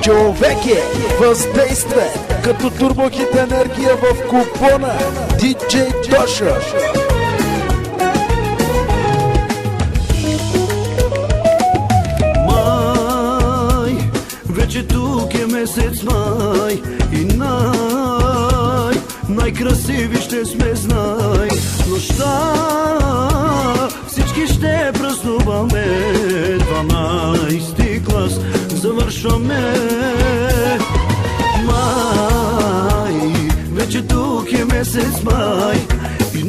Човеке, въздействие като турбохит енергия в купона DJ Тоша. Май, вече тук е месец май и най-красиви ще сме, знай. Нощта всички ще празнуваме, 12 клас завършваме. Май, вече тук е месец май и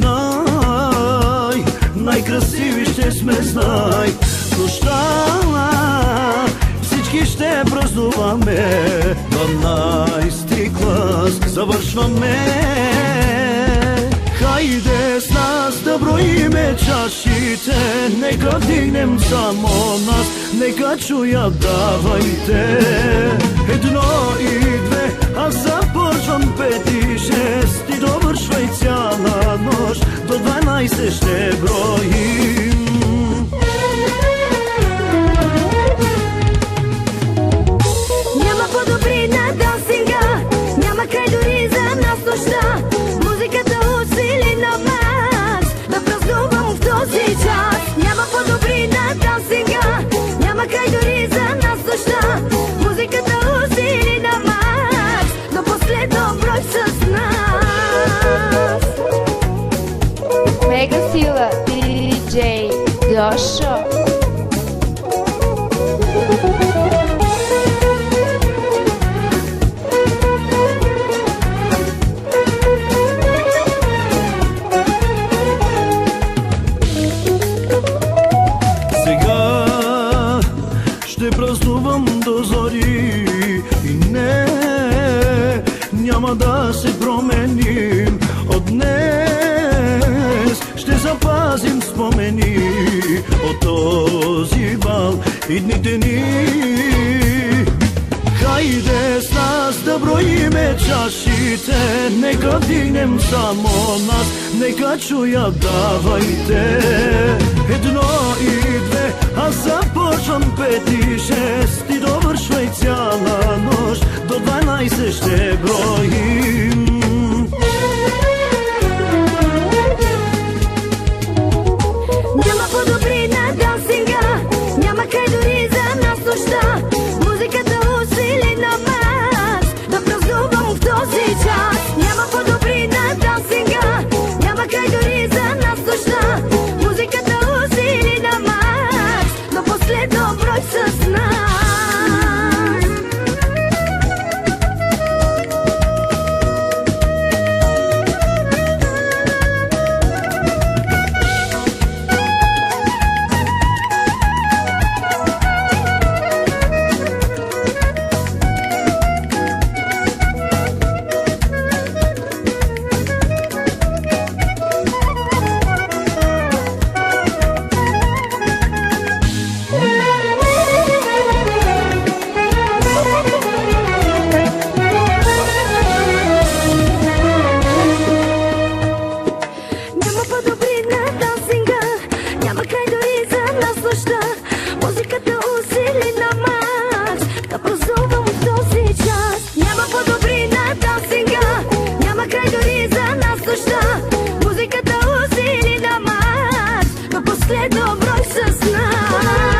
най-красиви ще сме, знай. Нощта всички ще празнуваме, 12 клас завършваме. Хайде с нас да броиме чашите, нека вдигнем само нас, нека чуят, давайте. 1 и 2, аз започвам 5 и 6 и довършвай цяла нощ, до 12 ще броим. Няма по-добри на дансинга, няма край дори за нас нощта. Музиката усили на нас, да празнувам в този час. Няма по-добри на дансинга, няма край дори за нас нощта. Музиката усили на нас, до последно брой с нас. Мега сила DJ Тоша. Ще празнувам до зори и няма да се променим. От днес ще запазим спомени от този бал и дните ни. Хайде с нас да броиме чашите, нека вдигнем само нас, нека чуят, давайте. 1 и 2, аз започвам 5 и 6 и довършвай цяла нощ, до 12 ще броим. Няма по-добри на дансинга, няма край дори за нас нощта. Музиката усили на нас, да празнувам в този час. Няма по-добри на дансинга, няма край дори за нас нощта. Музиката усили на нас, до последно брой с нас. Няма по-добри на дансинга, няма край дори за нас нощта. Музиката усили на нас, да празнувам в този час. Няма по-добри на дансинга, няма край дори за нас нощта. Музиката усили на нас, до последно брой с нас.